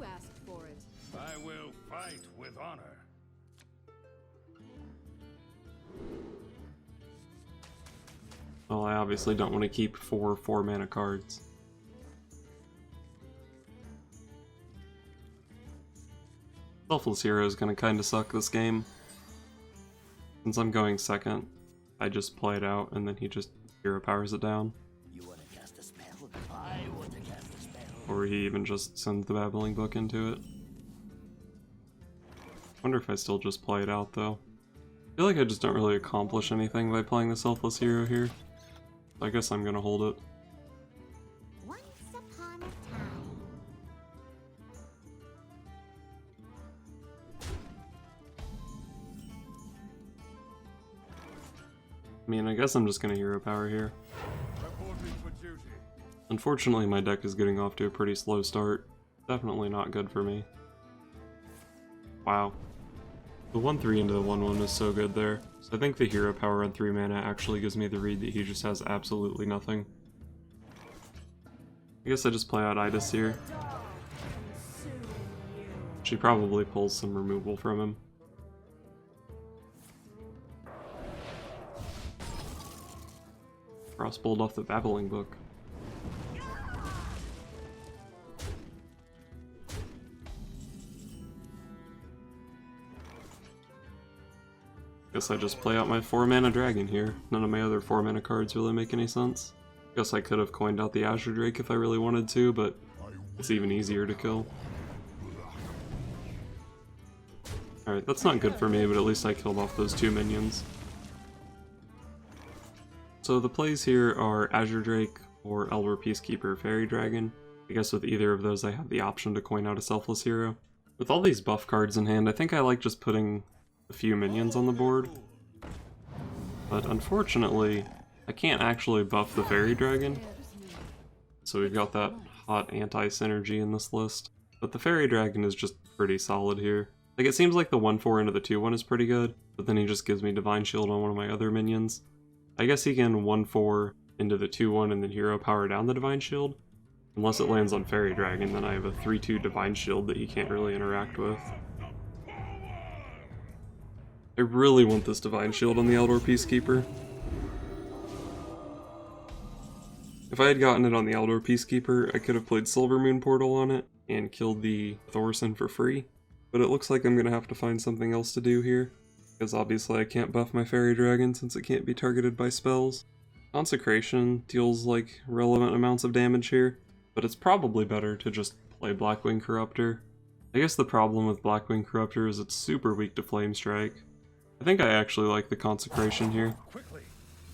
You asked for it. I will fight with honor. Well, I obviously don't want to keep 4 mana cards. Selfless Hero is going to kind of suck this game. Since I'm going second, I just play it out and then he just hero powers it down. You want to cast a spell? I want to cast a spell. Or he even just sends the Babbling Book into it. Wonder if I still just play it out though. I feel like I just don't really accomplish anything by playing the Selfless Hero here. I guess I'm gonna hold it. Once upon a time. I mean, I guess I'm just gonna hero power here. Reporting for duty. Unfortunately, my deck is getting off to a pretty slow start. Definitely not good for me. Wow. The 1-3 into the 1-1 is so good there. So I think the hero power on 3 mana actually gives me the read that he just has absolutely nothing. I guess I just play out Idis here. She probably pulls some removal from him. Crossbolt off the Babbling Book. Guess I just play out my 4 mana dragon here. None of my other 4 mana cards really make any sense. Guess I could have coined out the Azure Drake if I really wanted to, but it's even easier to kill. Alright, that's not good for me, but at least I killed off those 2 minions. So the plays here are Azure Drake or Elder Peacekeeper Fairy Dragon. I guess with either of those I have the option to coin out a Selfless Hero. With all these buff cards in hand, I think I like just putting a few minions on the board. But unfortunately, I can't actually buff the Fairy Dragon. So we've got that hot anti-synergy in this list. But the Fairy Dragon is just pretty solid here. Like, it seems like the 1-4 into the 2-1 is pretty good, but then he just gives me Divine Shield on one of my other minions. I guess he can 1-4 into the 2-1 and then hero power down the Divine Shield. Unless it lands on Fairy Dragon, then I have a 3-2 Divine Shield that he can't really interact with. I really want this Divine Shield on the Eldor Peacekeeper. If I had gotten it on the Eldor Peacekeeper, I could have played Silvermoon Portal on it and killed the Thaurissan for free. But it looks like I'm going to have to find something else to do here, because obviously I can't buff my Fairy Dragon since it can't be targeted by spells. Consecration deals like relevant amounts of damage here, but it's probably better to just play Blackwing Corruptor. I guess the problem with Blackwing Corruptor is it's super weak to Flame Strike. I think I actually like the Consecration here.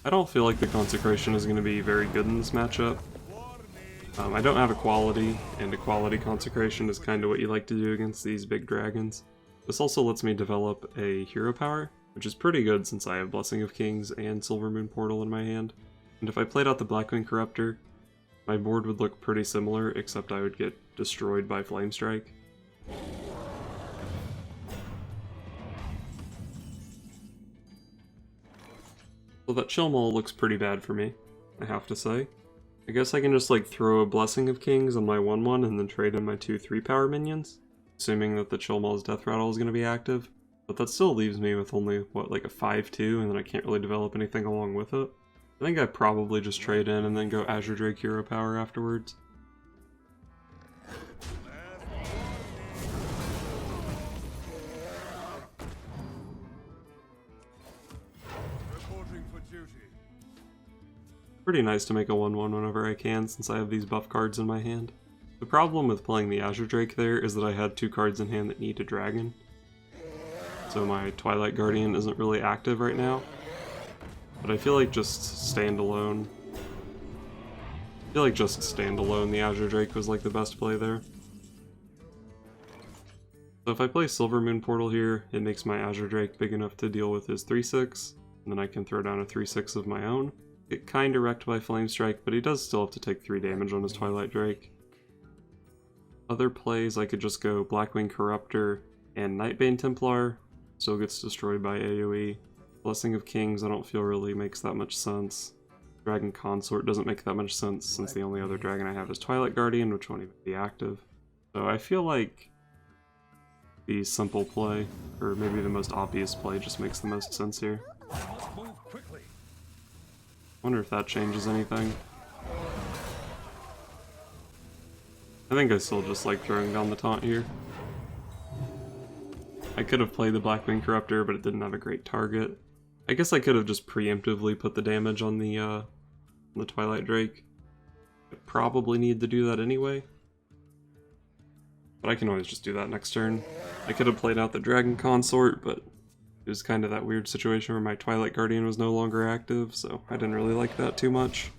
I don't feel like the Consecration is going to be very good in this matchup. I don't have Equality, and Equality Consecration is kind of what you like to do against these big dragons. This also lets me develop a hero power, which is pretty good since I have Blessing of Kings and Silvermoon Portal in my hand. And if I played out the Blackwing Corruptor, my board would look pretty similar, except I would get destroyed by Flame Strike. So that Chill Maul looks pretty bad for me, I have to say. I guess I can just like throw a Blessing of Kings on my 1-1 and then trade in my 2-3 power minions, assuming that the Chill Maul's Death Rattle is going to be active. But that still leaves me with only, what, like a 5-2, and then I can't really develop anything along with it. I think I probably just trade in and then go Azure Drake Hero Power afterwards. Pretty nice to make a 1-1 whenever I can, since I have these buff cards in my hand. The problem with playing the Azure Drake there is that I had 2 cards in hand that need a dragon. So my Twilight Guardian isn't really active right now. But I feel like just standalone, the Azure Drake was like the best play there. So if I play Silvermoon Portal here, it makes my Azure Drake big enough to deal with his 3-6, and then I can throw down a 3-6 of my own. Get kinda wrecked by Flame Strike, but he does still have to take 3 damage on his Twilight Drake. Other plays, I could just go Blackwing Corruptor and Nightbane Templar, still gets destroyed by AoE. Blessing of Kings I don't feel really makes that much sense. Dragon Consort doesn't make that much sense since the only other dragon I have is Twilight Guardian, which won't even be active. So I feel like the simple play, or maybe the most obvious play, just makes the most sense here. Must move quickly. Wonder if that changes anything. I think I still just like throwing down the taunt here. I could have played the Blackwing Corruptor, but it didn't have a great target. I guess I could have just preemptively put the damage on the Twilight Drake. I probably need to do that anyway. But I can always just do that next turn. I could have played out the Dragon Consort, but it was kind of that weird situation where my Twilight Guardian was no longer active, so I didn't really like that too much.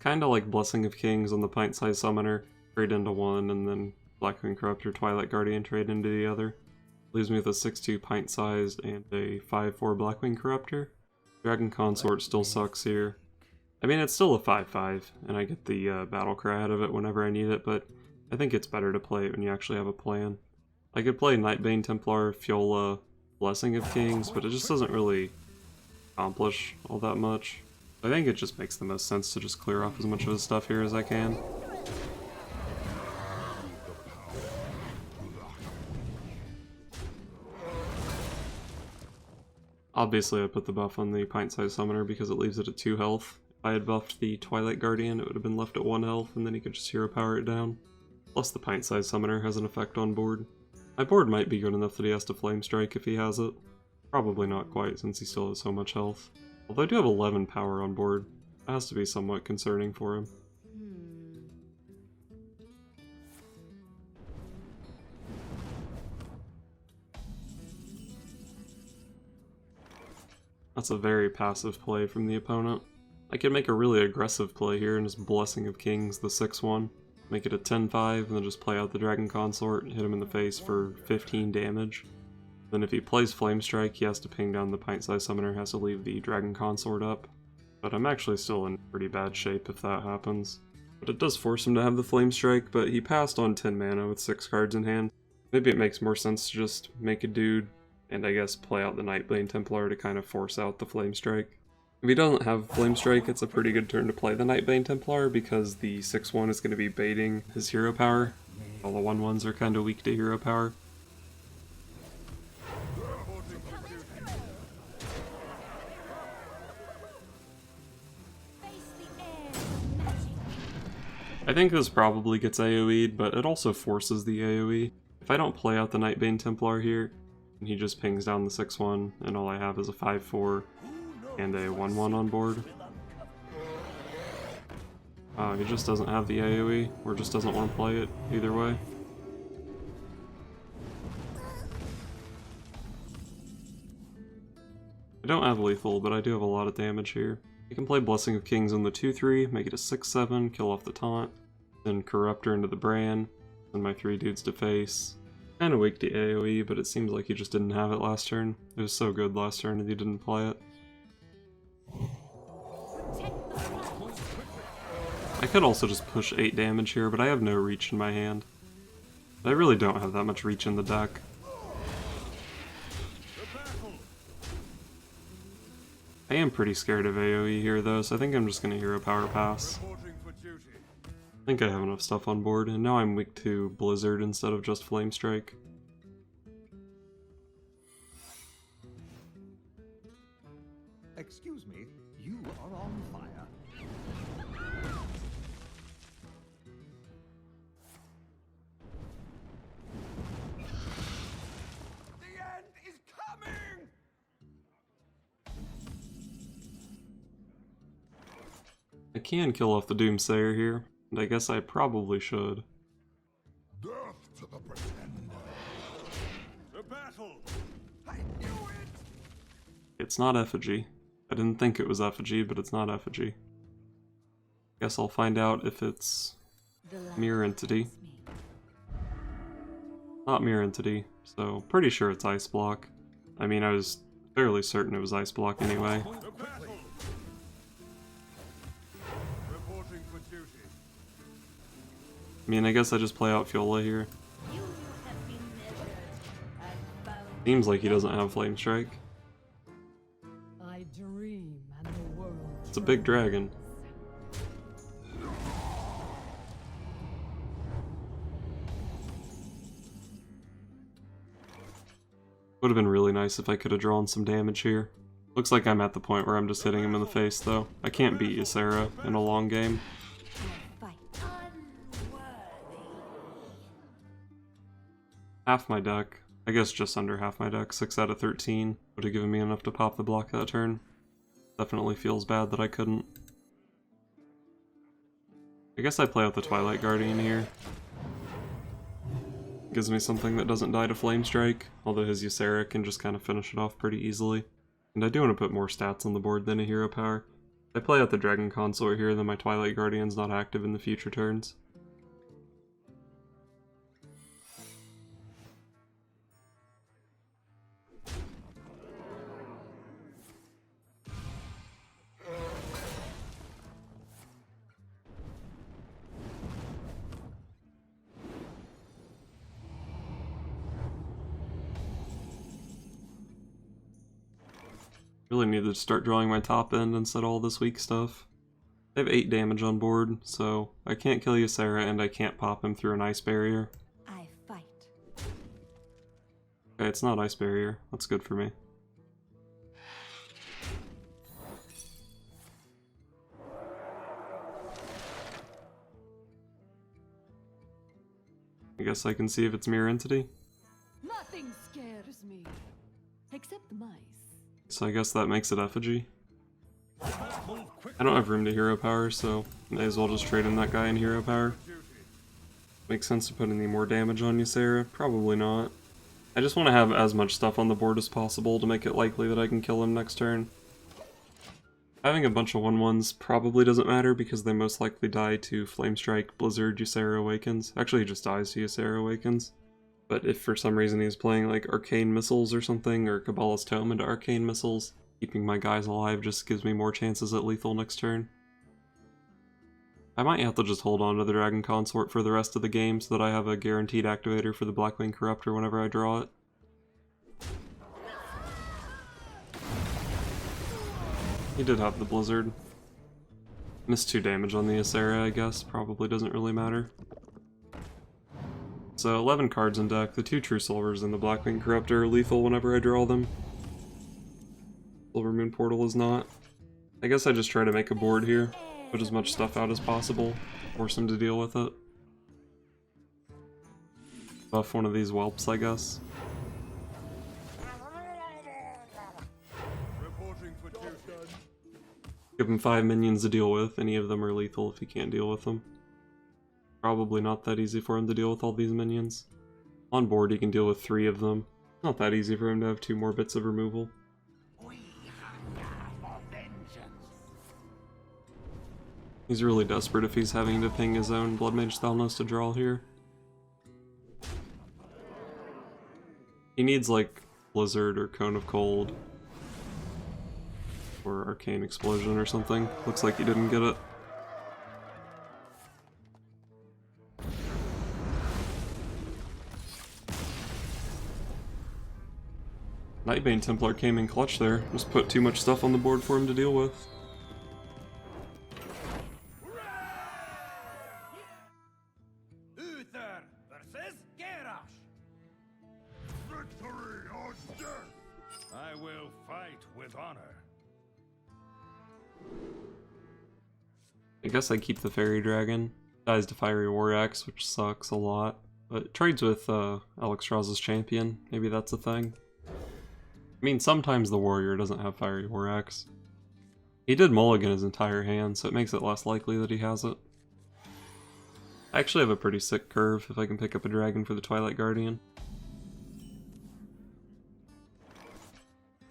Kinda like Blessing of Kings on the Pint-Sized Summoner, trade into one, and then Blackwing Corruptor, Twilight Guardian trade into the other. Leaves me with a 6-2 Pint-Sized and a 5-4 Blackwing Corruptor. Dragon Consort still sucks here. I mean, it's still a 5-5, and I get the Battle Cry out of it whenever I need it, but I think it's better to play it when you actually have a plan. I could play Nightbane Templar, Fiola, Blessing of Kings, but it just doesn't really accomplish all that much. I think it just makes the most sense to just clear off as much of his stuff here as I can. Obviously I put the buff on the Pint-Sized Summoner because it leaves it at 2 health. If I had buffed the Twilight Guardian, it would have been left at 1 health, and then he could just hero power it down. Plus the Pint-Sized Summoner has an effect on board. My board might be good enough that he has to Flame Strike if he has it. Probably not quite, since he still has so much health. Although I do have 11 power on board. That has to be somewhat concerning for him. That's a very passive play from the opponent. I could make a really aggressive play here and just Blessing of Kings the 6-1. Make it a 10-5 and then just play out the Dragon Consort and hit him in the face for 15 damage. Then if he plays Flame Strike, he has to ping down the Pint-Sized Summoner, has to leave the Dragon Consort up. But I'm actually still in pretty bad shape if that happens. But it does force him to have the Flame Strike, but he passed on 10 mana with 6 cards in hand. Maybe it makes more sense to just make a dude, and I guess play out the Nightbane Templar to kind of force out the Flame Strike. If he doesn't have Flame Strike, it's a pretty good turn to play the Nightbane Templar because the 6-1 is going to be baiting his hero power. All the 1-1s are kind of weak to hero power. I think this probably gets AoE'd, but it also forces the AoE. If I don't play out the Nightbane Templar here, and he just pings down the 6-1, and all I have is a 5-4 and a 1-1 on board. He just doesn't have the AoE, or just doesn't want to play it, either way. I don't have lethal, but I do have a lot of damage here. I can play Blessing of Kings on the 2-3, make it a 6-7, kill off the taunt, then Corruptor into the Bran, and my 3 dudes to face. Kinda weak to AoE, but it seems like he just didn't have it last turn. It was so good last turn and he didn't play it. I could also just push 8 damage here, but I have no reach in my hand. I really don't have that much reach in the deck. I am pretty scared of AoE here though, so I think I'm just gonna hero power pass. I think I have enough stuff on board, and now I'm weak to Blizzard instead of just Flame Strike. Excuse me, you are on fire. The end is coming! I can kill off the Doomsayer here, and I guess I probably should. Death to the pretender. The battle! I knew it! It's not Effigy. I didn't think it was Effigy, but it's not Effigy. Guess I'll find out if it's Mirror Entity. Not Mirror Entity, so pretty sure it's Ice Block. I mean, I was fairly certain it was Ice Block anyway. The battle! Reporting for duty. I mean, I guess I just play out Fiola here. Seems like he doesn't have Flame Strike. It's a big dragon. Would have been really nice if I could have drawn some damage here. Looks like I'm at the point where I'm just hitting him in the face, though. I can't beat Ysera in a long game. Fight. Half my deck. I guess just under half my deck. 6 out of 13. Would have given me enough to pop the block that turn. Definitely feels bad that I couldn't. I guess I play out the Twilight Guardian here. Gives me something that doesn't die to Flame Strike, although his Ysera can just kind of finish it off pretty easily. And I do want to put more stats on the board than a hero power. I play out the Dragon Consort here, then my Twilight Guardian's not active in the future turns. Really needed to start drawing my top end instead of all this weak stuff. I have 8 damage on board, so I can't kill Ysera and I can't pop him through an Ice Barrier. I fight. Okay, it's not Ice Barrier. That's good for me. I guess I can see if it's Mirror Entity. Nothing scares me, except the mice. So I guess that makes it Effigy. Move quick. I don't have room to hero power, so may as well just trade in that guy in hero power. Makes sense to put any more damage on Ysera? Probably not. I just want to have as much stuff on the board as possible to make it likely that I can kill him next turn. Having a bunch of 1/1s probably doesn't matter because they most likely die to Flame Strike, Blizzard, Ysera Awakens. Actually, he just dies to Ysera Awakens. But if for some reason he's playing like Arcane Missiles or something, or Kabbalah's Tome into Arcane Missiles, keeping my guys alive just gives me more chances at lethal next turn. I might have to just hold on to the Dragon Consort for the rest of the game so that I have a guaranteed activator for the Blackwing Corruptor whenever I draw it. He did have the Blizzard. Missed 2 damage on the Ysera, I guess. Probably doesn't really matter. So 11 cards in deck. The 2 True Silvers and the Blackwing Corruptor are lethal whenever I draw them. Silver Moon Portal is not. I guess I just try to make a board here. Put as much stuff out as possible. Force him to deal with it. Buff one of these whelps, I guess. Reporting for duty. Give him 5 minions to deal with. Any of them are lethal if he can't deal with them. Probably not that easy for him to deal with all these minions. On board he can deal with 3 of them. Not that easy for him to have 2 more bits of removal. We hunger for vengeance. He's really desperate if he's having to ping his own Blood Mage Thalnos to draw here. He needs like Blizzard or Cone of Cold. Or Arcane Explosion or something. Looks like he didn't get it. Nightbane Templar came in clutch there. Just put too much stuff on the board for him to deal with. Uther versus Garrosh. Victory or death. I will fight with honor. I guess I keep the Fairy Dragon. Dies to Fiery War Axe, which sucks a lot. But trades with Alexstrasza's Champion. Maybe that's a thing. I mean, sometimes the Warrior doesn't have Fiery War Axe. He did mulligan his entire hand, so it makes it less likely that he has it. I actually have a pretty sick curve if I can pick up a dragon for the Twilight Guardian.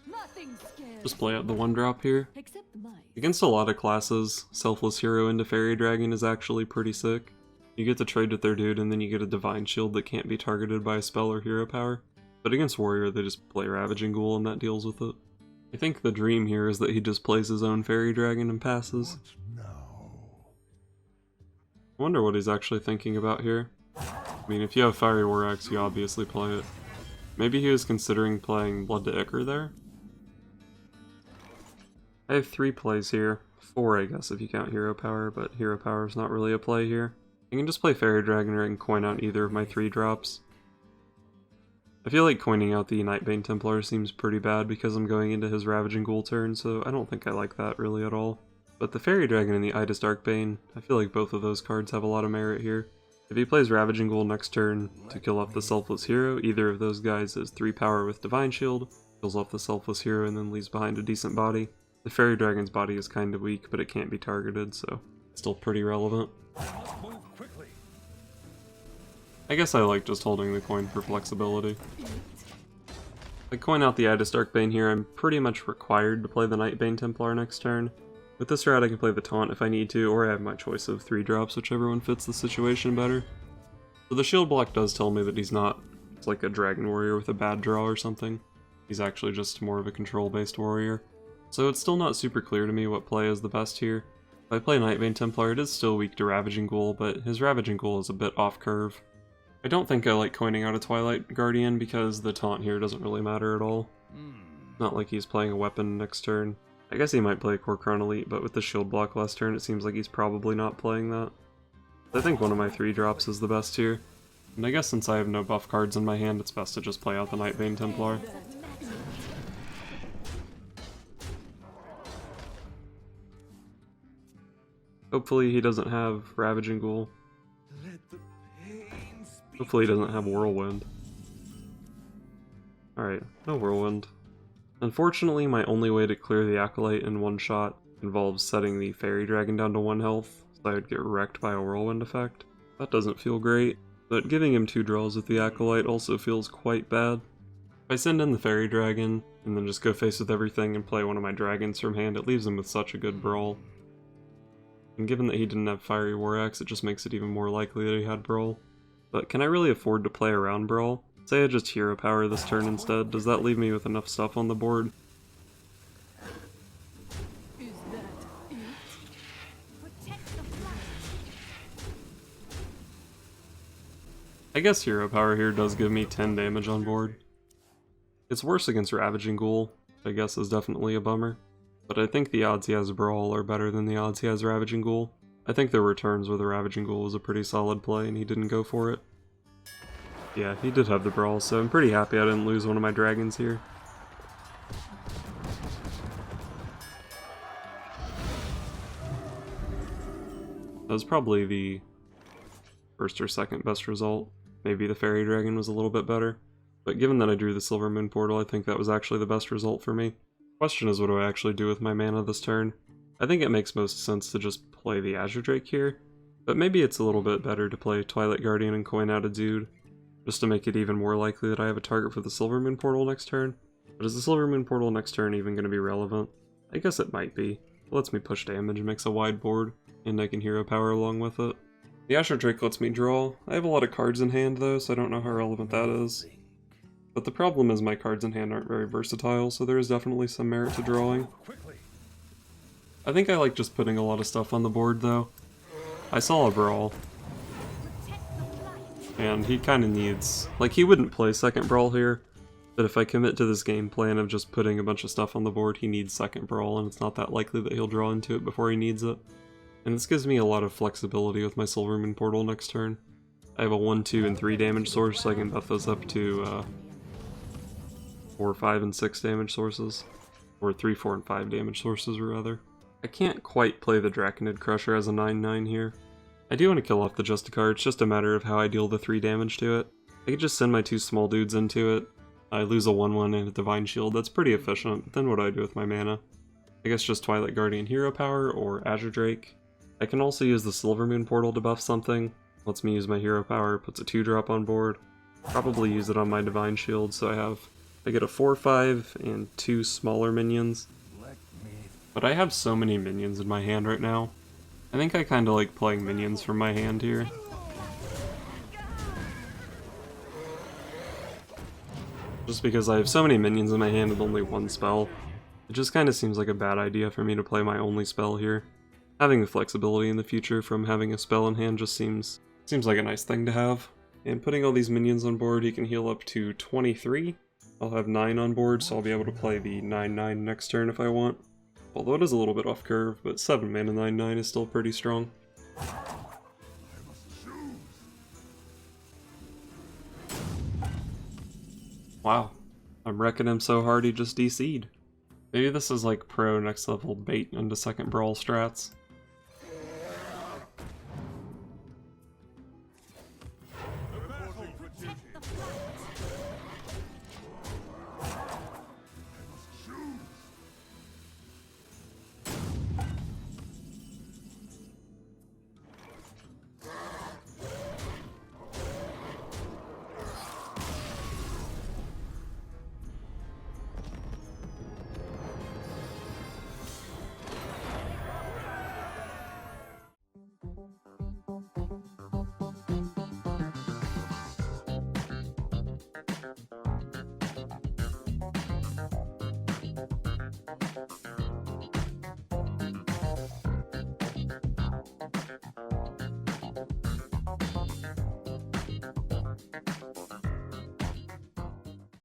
Nothing scares Just play out the 1-drop here. except the mice. Against a lot of classes, Selfless Hero into Fairy Dragon is actually pretty sick. You get to trade with their dude and then you get a Divine Shield that can't be targeted by a spell or hero power. But against Warrior, they just play Ravaging Ghoul and that deals with it. I think the dream here is that he just plays his own Fairy Dragon and passes. I wonder what he's actually thinking about here. I mean, if you have Fiery War Axe, you obviously play it. Maybe he was considering playing Blood to Ichor there? I have 3 plays here. 4, I guess, if you count Hero Power, but Hero Power is not really a play here. I can just play Fairy Dragon or I can coin out either of my 3 drops. I feel like coining out the Nightbane Templar seems pretty bad because I'm going into his Ravaging Ghoul turn, so I don't think I like that really at all. But the Fairy Dragon and the Idis Darkbane, I feel like both of those cards have a lot of merit here. If he plays Ravaging Ghoul next turn to kill off the Selfless Hero, either of those guys is 3 power with Divine Shield, kills off the Selfless Hero and then leaves behind a decent body. The Fairy Dragon's body is kind of weak, but it can't be targeted, so it's still pretty relevant. Move quickly. I guess I like just holding the coin for flexibility. If I coin out the Idis Darkbane here, I'm pretty much required to play the Nightbane Templar next turn. With this strat I can play the Taunt if I need to, or I have my choice of 3 drops, whichever one fits the situation better. So the shield block does tell me that he's not like a Dragon Warrior with a bad draw or something. He's actually just more of a control-based warrior. So it's still not super clear to me what play is the best here. If I play Nightbane Templar, it is still weak to Ravaging Ghoul, but his Ravaging Ghoul is a bit off-curve. I don't think I like coining out a Twilight Guardian because the taunt here doesn't really matter at all. Not like he's playing a weapon next turn. I guess he might play a Kor'kron Elite, but with the shield block last turn it seems like he's probably not playing that. I think one of my 3 drops is the best here. And I guess since I have no buff cards in my hand, it's best to just play out the Nightbane Templar. Hopefully he doesn't have Ravaging Ghoul. Hopefully he doesn't have Whirlwind. Alright, no Whirlwind. Unfortunately, my only way to clear the Acolyte in one shot involves setting the Fairy Dragon down to 1 health, so I would get wrecked by a Whirlwind effect. That doesn't feel great, but giving him 2 draws with the Acolyte also feels quite bad. If I send in the Fairy Dragon, and then just go face with everything and play one of my dragons from hand, it leaves him with such a good Brawl. And given that he didn't have Fiery War Axe, it just makes it even more likely that he had Brawl. But can I really afford to play around Brawl? Say I just Hero Power this turn instead, does that leave me with enough stuff on the board? Is that it? Protect the flight. I guess Hero Power here does give me 10 damage on board. It's worse against Ravaging Ghoul, which I guess is definitely a bummer. But I think the odds he has Brawl are better than the odds he has Ravaging Ghoul. I think there were turns where the Ravaging Ghoul was a pretty solid play and he didn't go for it. Yeah, he did have the Brawl, so I'm pretty happy I didn't lose one of my dragons here. That was probably the first or second best result. Maybe the Fairy Dragon was a little bit better. But given that I drew the Silver Moon Portal, I think that was actually the best result for me. Question is, what do I actually do with my mana this turn? I think it makes most sense to just play the Azure Drake here, but maybe it's a little bit better to play Twilight Guardian and coin out a dude, just to make it even more likely that I have a target for the Silver Moon Portal next turn. But is the Silver Moon Portal next turn even going to be relevant? I guess it might be. It lets me push damage, makes a wide board, and I can Hero Power along with it. The Azure Drake lets me draw. I have a lot of cards in hand though, so I don't know how relevant that is. But the problem is my cards in hand aren't very versatile, so there is definitely some merit to drawing. I think I like just putting a lot of stuff on the board though. I saw a Brawl, and he kind of needs... like, he wouldn't play second Brawl here, but if I commit to this game plan of just putting a bunch of stuff on the board, he needs second Brawl, and it's not that likely that he'll draw into it before he needs it. And this gives me a lot of flexibility with my Silver Moon Portal next turn. I have a 1, 2, and 3 damage source, so I can buff those up to 4, 5, and 6 damage sources. Or 3, 4, and 5 damage sources, rather. I can't quite play the Draconid Crusher as a 9/9 here. I do want to kill off the Justicar, it's just a matter of how I deal the 3 damage to it. I could just send my 2 small dudes into it. I lose a 1/1 and a Divine Shield, that's pretty efficient, but then what do I do with my mana? I guess just Twilight Guardian Hero Power or Azure Drake. I can also use the Silver Moon Portal to buff something. Lets me use my Hero Power, puts a 2-drop on board. Probably use it on my Divine Shield, so I get a 4/5 and 2 smaller minions. But I have so many minions in my hand right now. I think I kinda like playing minions from my hand here. Just because I have so many minions in my hand with only 1 spell, it just kinda seems like a bad idea for me to play my only spell here. Having the flexibility in the future from having a spell in hand just seems like a nice thing to have. And putting all these minions on board, he can heal up to 23. I'll have 9 on board, so I'll be able to play the 9/9 next turn if I want. Although it is a little bit off curve, but 7 mana 9/9 is still pretty strong. Wow, I'm wrecking him so hard he just DC'd. Maybe this is like pro next level bait into second brawl strats.